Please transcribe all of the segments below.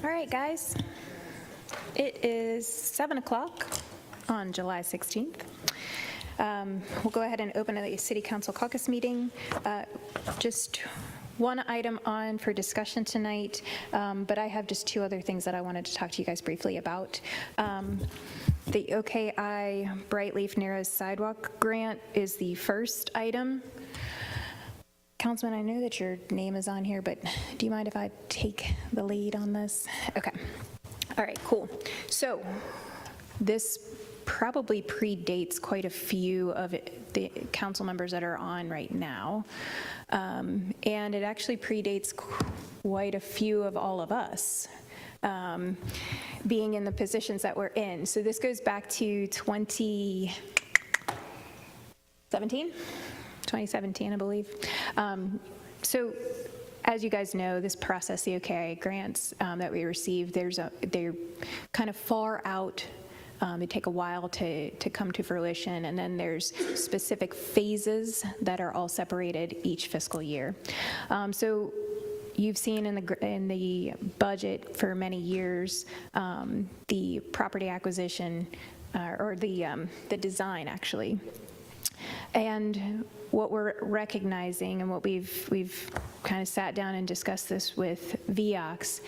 All right, guys. It is 7 o'clock on July 16th. We'll go ahead and open the City Council Caucus meeting. Just one item on for discussion tonight, but I have just two other things that I wanted to talk to you guys briefly about. The OKI Brightleaf Narrows Sidewalk Grant is the first item. Councilman, I know that your name is on here, but do you mind if I take the lead on this? Okay. All right, cool. So this probably predates quite a few of the council members that are on right now. And it actually predates quite a few of all of us being in the positions that we're in. So this goes back to 2017, I believe. So as you guys know, this process, the OKI grants that we receive, they're kind of far out. They take a while to come to fruition, and then there's specific phases that are all separated each fiscal year. So you've seen in the budget for many years the property acquisition or the design actually. And what we're recognizing and what we've kind of sat down and discussed this with VOCs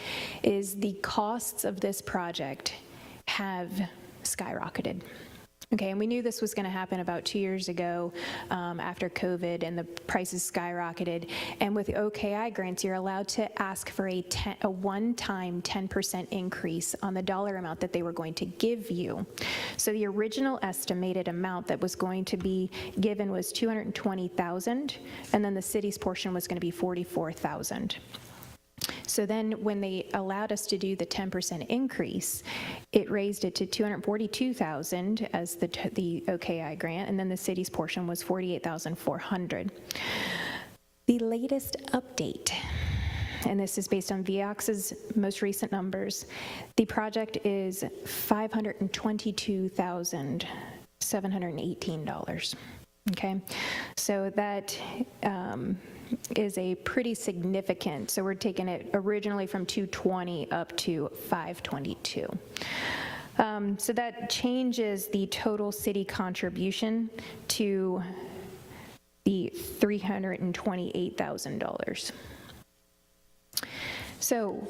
is the costs of this project have skyrocketed. Okay, and we knew this was going to happen about 2 years ago after COVID, and the prices skyrocketed. And with OKI grants, you're allowed to ask for a one-time 10% increase on the dollar amount that they were going to give you. So the original estimated amount that was going to be given was $220,000, and then the city's portion was going to be $44,000. So then when they allowed us to do the 10% increase, it raised it to $242,000 as the OKI grant, and then the city's portion was $48,400. The latest update, and this is based on VOC's most recent numbers, the project is $522,718. Okay, so that is a pretty significant, so we're taking it originally from 220 up to 522. So that changes the total city contribution to the $328,000. So,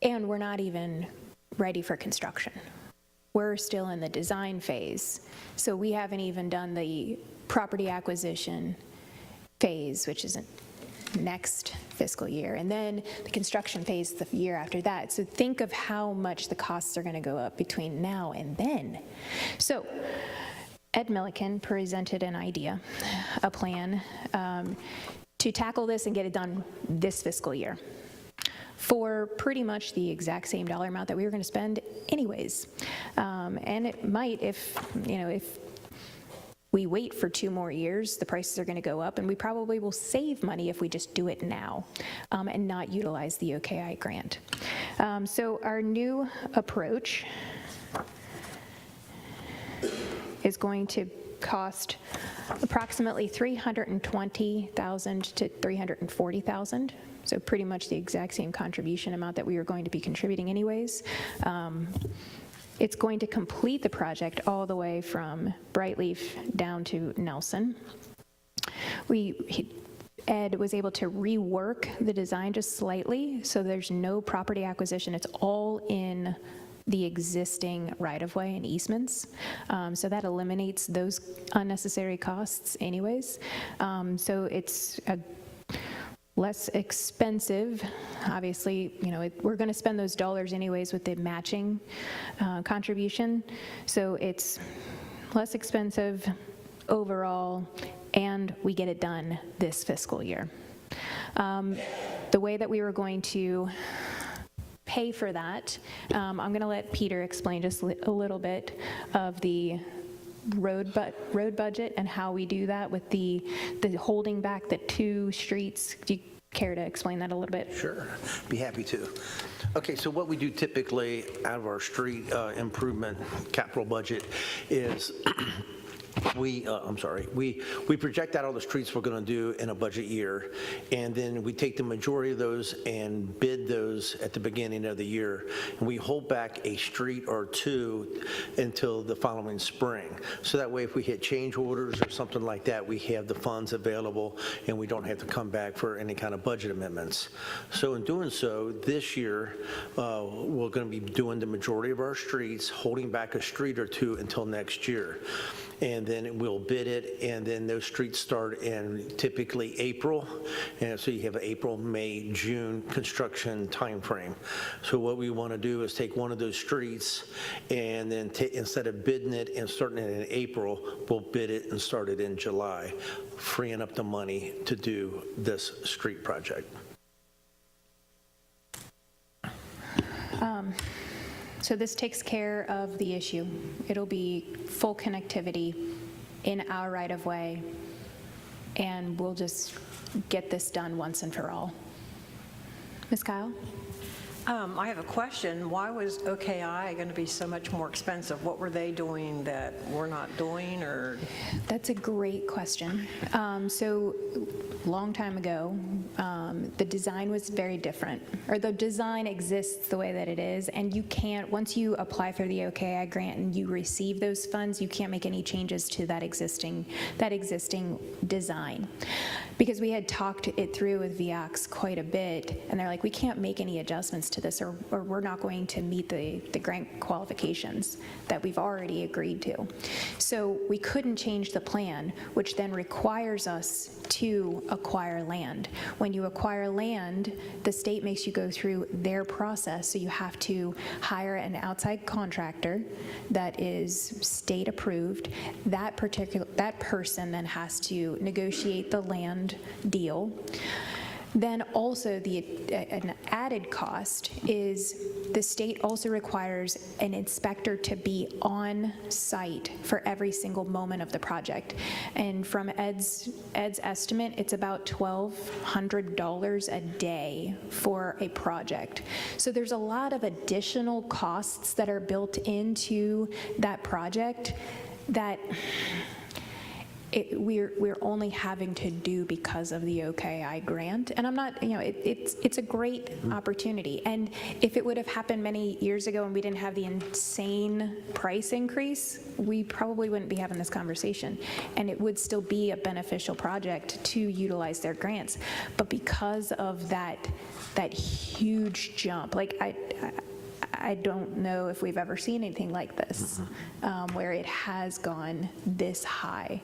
and we're not even ready for construction. We're still in the design phase, so we haven't even done the property acquisition phase, which is next fiscal year, and then the construction phase the year after that. So think of how much the costs are going to go up between now and then. So Ed Milliken presented an idea, a plan to tackle this and get it done this fiscal year for pretty much the exact same dollar amount that we were going to spend anyways. And it might, if we wait for 2 more years, the prices are going to go up, and we probably will save money if we just do it now and not utilize the OKI grant. So our new approach is going to cost approximately $320,000 to $340,000. So pretty much the exact same contribution amount that we were going to be contributing anyways. It's going to complete the project all the way from Brightleaf down to Nelson. Ed was able to rework the design just slightly, so there's no property acquisition. It's all in the existing right-of-way and easements. So that eliminates those unnecessary costs anyways. So it's a less expensive. Obviously, we're going to spend those dollars anyways with the matching contribution. So it's less expensive overall, and we get it done this fiscal year. The way that we were going to pay for that, I'm going to let Peter explain just a little bit of the road budget and how we do that with the holding back the 2 streets. Do you care to explain that a little bit? Sure, be happy to. Okay, so what we do typically out of our street improvement capital budget is we project out all the streets we're going to do in a budget year, and then we take the majority of those and bid those at the beginning of the year, and we hold back a street or two until the following spring. So that way, if we hit change orders or something like that, we have the funds available, and we don't have to come back for any kind of budget amendments. So in doing so, this year, we're going to be doing the majority of our streets, holding back a street or two until next year. And then we'll bid it, and then those streets start in typically April, and so you have an April, May, June construction timeframe. So what we want to do is take one of those streets, and then instead of bidding it and starting it in April, we'll bid it and start it in July, freeing up the money to do this street project. So this takes care of the issue. It'll be full connectivity in our right-of-way, and we'll just get this done once and for all. Ms. Kyle? I have a question. Why was OKI going to be so much more expensive? What were they doing that we're not doing, or? That's a great question. So long time ago, the design was very different, or the design exists the way that it is, and you can't, once you apply for the OKI grant and you receive those funds, you can't make any changes to that existing design. Because we had talked it through with VIAX quite a bit, and they're like, we can't make any adjustments to this, or we're not going to meet the grant qualifications that we've already agreed to. So we couldn't change the plan, which then requires us to acquire land. When you acquire land, the state makes you go through their process, so you have to hire an outside contractor that is state approved. That person then has to negotiate the land deal. Then also an added cost is the state also requires an inspector to be on site for every single moment of the project. And from Ed's estimate, it's about $1,200 a day for a project. So there's a lot of additional costs that are built into that project that we're only having to do because of the OKI grant. And I'm not, it's a great opportunity. And if it would have happened many years ago and we didn't have the insane price increase, we probably wouldn't be having this conversation. And it would still be a beneficial project to utilize their grants. But because of that huge jump, like I don't know if we've ever seen anything like this, where it has gone this high,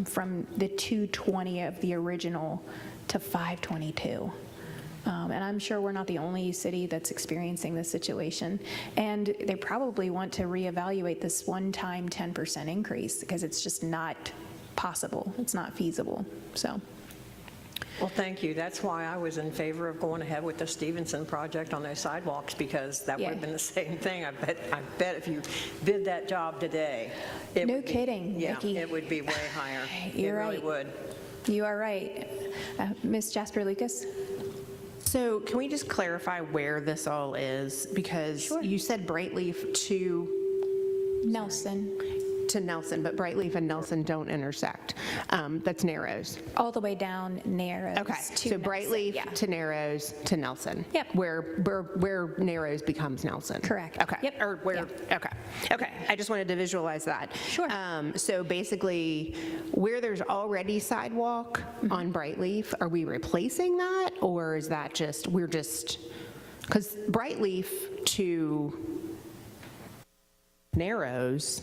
from the 220 of the original to 522. And I'm sure we're not the only city that's experiencing this situation. And they probably want to reevaluate this one-time 10% increase because it's just not possible. It's not feasible. So. Well, thank you. That's why I was in favor of going ahead with the Stevenson project on those sidewalks, because that would have been the same thing. I bet if you bid that job today, no kidding, Nikki. Yeah, it would be way higher. You're it right. really would. You are right. Ms. Jasper Lucas? So can we just clarify where this all is? Because you said Brightleaf to Nelson. Nelson, but Brightleaf and Nelson don't intersect. That's Narrows. All the way down Narrows. Okay, to so Nelson. Brightleaf Yeah. to Narrows to Nelson. Yep. Where Narrows becomes Nelson. Correct. Okay. Yep. Or where? Yeah. Okay. I just wanted to visualize that. Sure. So basically, where there's already sidewalk on Brightleaf, are we replacing that, or is that just because Brightleaf to Narrows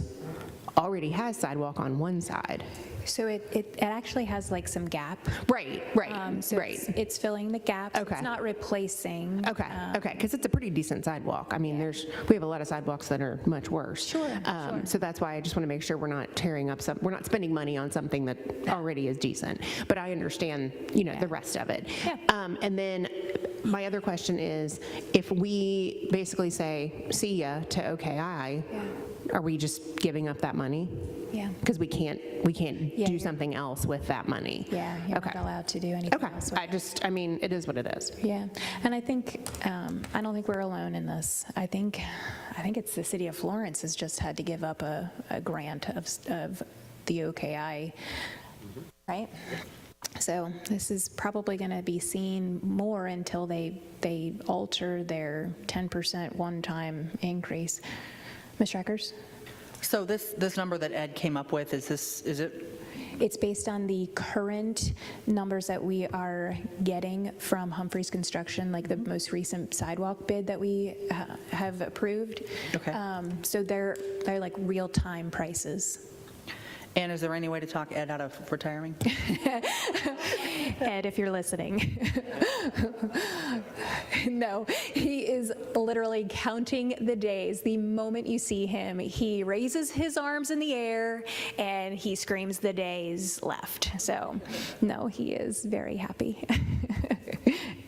already has sidewalk on one side. So it actually has like some gap. Right. So it's filling the gap. Okay. It's not replacing. Okay, because it's a pretty decent sidewalk. I mean, we have a lot of sidewalks that are much worse. Sure. So that's why I just want to make sure we're not tearing up we're not spending money on something that already is decent. But I understand, the rest of it. Yeah. And then my other question is, if we basically say, see ya to OKI, are we just giving up that money? Yeah. Because we can't Yeah, do you're- something else with that money. Yeah, you're Okay. not allowed to do anything Okay, else with it. it is what it is. Yeah, and I think, I don't think we're alone in this. I think it's the city of Florence has just had to give up a grant of the OKI, right? So this is probably going to be seen more until they alter their 10% one-time increase. Ms. Schreckers? So this number that Ed came up with, is it? It's based on the current numbers that we are getting from Humphreys Construction, like the most recent sidewalk bid that we have approved. Okay. So they're like real-time prices. And is there any way to talk Ed out of retiring? Ed, if you're listening. No, he is literally counting the days. The moment you see him, he raises his arms in the air and he screams the days left. So, no, he is very happy.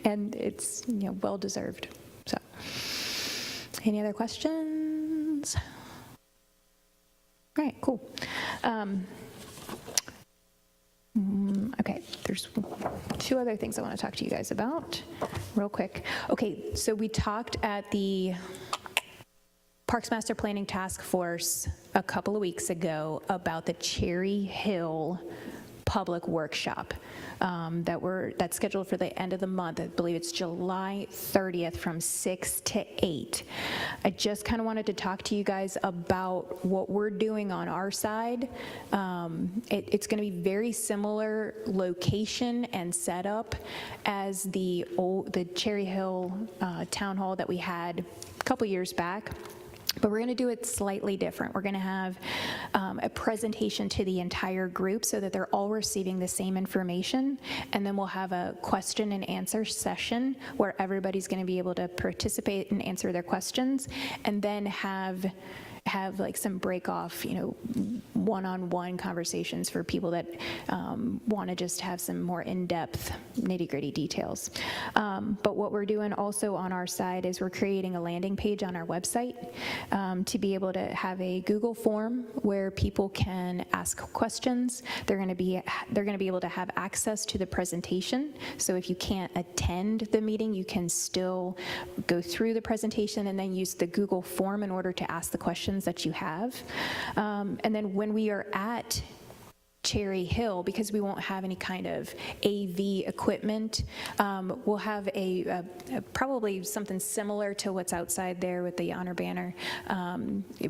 And it's, well deserved. So, any other questions? All right, cool. Okay, there's two other things I want to talk to you guys about real quick. Okay, so we talked at the Parks Master Planning Task Force a couple of weeks ago about the Cherry Hill public workshop that's scheduled for the end of the month. I believe it's July 30th from 6 to 8. I just kind of wanted to talk to you guys about what we're doing on our side. It's going to be very similar location and setup as the Cherry Hill Town Hall that we had a couple years back. But we're going to do it slightly different. We're going to have a presentation to the entire group so that they're all receiving the same information. And then we'll have a question and answer session where everybody's going to be able to participate and answer their questions, and then have like some break off, one-on-one conversations for people that want to just have some more in-depth nitty-gritty details. But what we're doing also on our side is we're creating a landing page on our website to be able to have a Google form where people can ask questions. They're going to be able to have access to the presentation. So if you can't attend the meeting, you can still go through the presentation and then use the Google form in order to ask the questions that you have. And then when we are at Cherry Hill, because we won't have any kind of AV equipment, we'll have a probably something similar to what's outside there with the honor banner,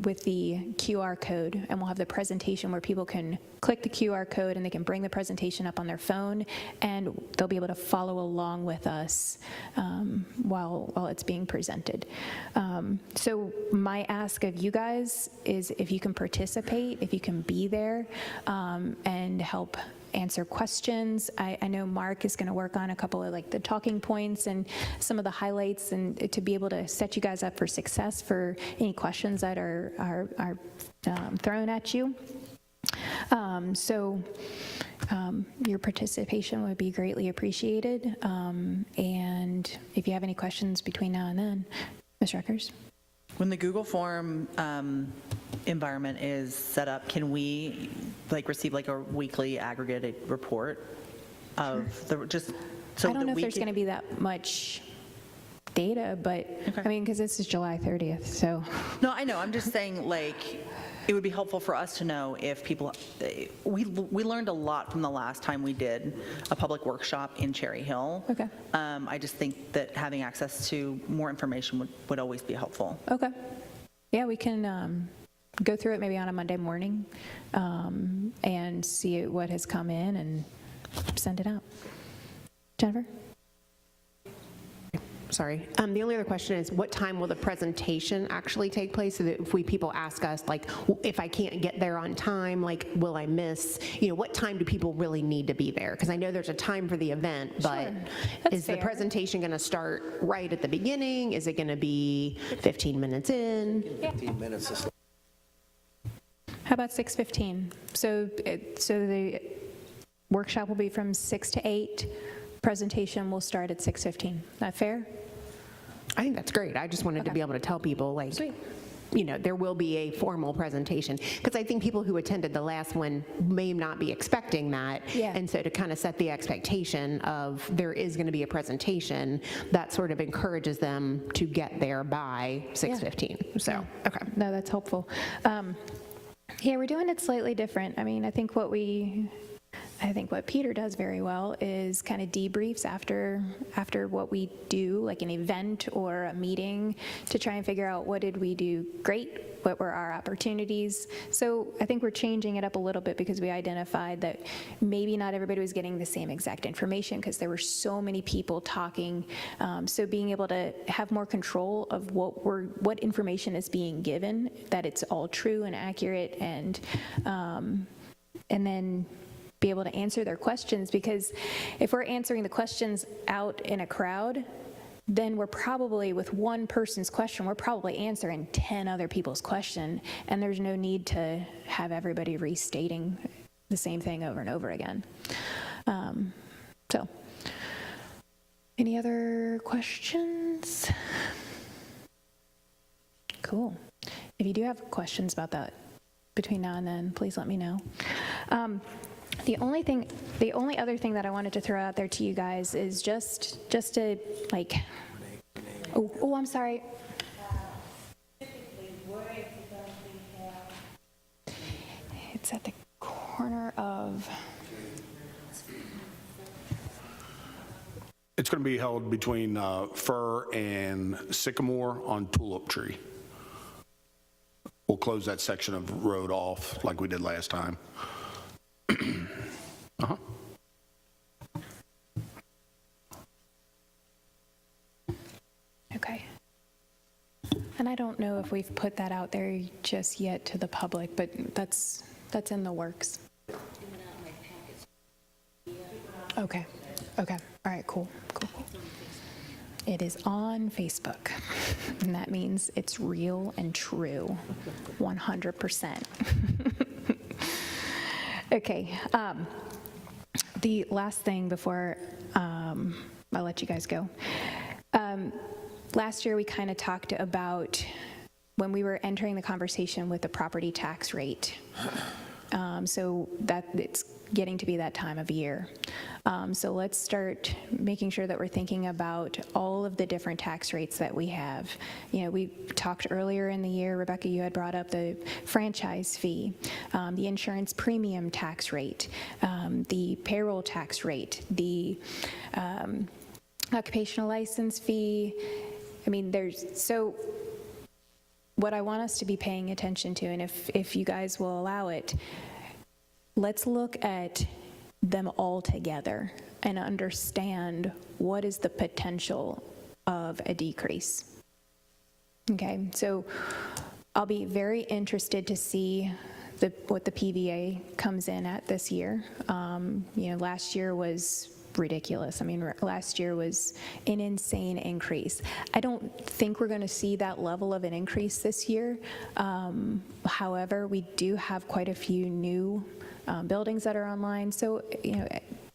with the QR code, and we'll have the presentation where people can click the QR code and they can bring the presentation up on their phone, and they'll be able to follow along with us while it's being presented. So my ask of you guys is if you can participate, if you can be there, and help answer questions. I know Mark is going to work on a couple of like the talking points and some of the highlights, and to be able to set you guys up for success for any questions that are thrown at you. Your participation would be greatly appreciated. And if you have any questions between now and then, Ms. Schreckers? When the Google form environment is set up, can we receive a weekly aggregated report of the just so I don't know that if we there's going to be that much data, but Okay. I mean, because this is July 30th, so. No, I know. I'm just saying, it would be helpful for us to know if people, we learned a lot from the last time we did a public workshop in Cherry Hill. Okay. I just think that having access to more information would always be helpful. Okay. Yeah, we can go through it maybe on a Monday morning and see what has come in and send it out. Jennifer? Sorry. The only other question is, what time will the presentation actually take place? So that if people ask us, if I can't get there on time, will I miss? What time do people really need to be there? Because I know there's a time for the event, but That's is the fair. presentation going to start right at the beginning? Is it going to be 15 minutes in? 15 minutes is How about 6:15? So the workshop will be from 6 to 8. Presentation will start at 6:15. That fair? I think that's great. I just wanted to Okay. be able to tell people, Sweet. there will be a formal presentation. Because I think people who attended the last one may not be expecting that. Yeah. And so to kind of set the expectation of there is going to be a presentation, that sort of encourages them to get there by 6:15. So, okay. No, that's helpful. Yeah, we're doing it slightly different. I mean, I think what Peter does very well is kind of debriefs after what we do, like an event or a meeting, to try and figure out what did we do great, what were our opportunities. So I think we're changing it up a little bit because we identified that maybe not everybody was getting the same exact information because there were so many people talking. So being able to have more control of what information is being given, that it's all true and accurate, and then be able to answer their questions, because if we're answering the questions out in a crowd, then we're probably, with one person's question, we're probably answering 10 other people's question, and there's no need to have everybody restating the same thing over and over again. So, any other questions? Cool. If you do have questions about that between now and then, please let me know. The only other thing that I wanted to throw out there to you guys is just to, like, oh, I'm sorry. It's at the corner of, It's going to be held between Fir and Sycamore on Tulip Tree. We'll close that section of road off like we did last time. Uh-huh. okay. And I don't know if we've put that out there just yet to the public, but that's in the works. Okay, all right, cool. It is on Facebook, and that means it's real and true, 100%. Okay, the last thing before I'll let you guys go. Last year, we kind of talked about when we were entering the conversation with the property tax rate. So that it's getting to be that time of year. So let's start making sure that we're thinking about all of the different tax rates that we have. You know, we talked earlier in the year, Rebecca, you had brought up the franchise fee, the insurance premium tax rate, the payroll tax rate, the occupational license fee. I mean, so what I want us to be paying attention to, and if you guys will allow it, let's look at them all together and understand what is the potential of a decrease. Okay, so I'll be very interested to see what the PVA comes in at this year. You know, last year was ridiculous. I mean, last year was an insane increase. I don't think we're going to see that level of an increase this year. However, we do have quite a few new buildings that are online. So, you know,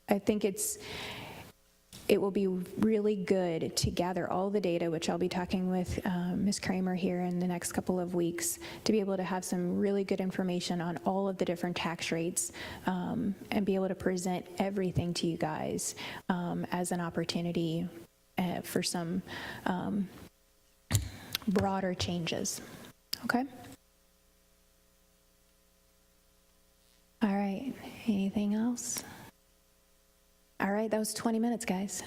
I think it will be really good to gather all the data, which I'll be talking with Ms. Kramer here in the next couple of weeks, to be able to have some really good information on all of the different tax rates, and be able to present everything to you guys as an opportunity for some broader changes. Okay? All right, anything else? All right, that was 20 minutes, guys.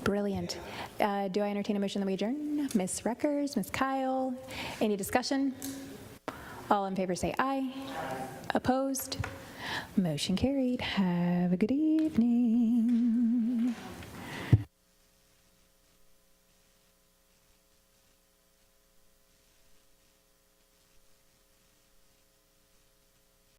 Brilliant. Do I entertain a motion that we adjourn? Ms. Reckers, Ms. Kyle, any discussion? All in favor say aye. Opposed? Motion carried. Have a good evening.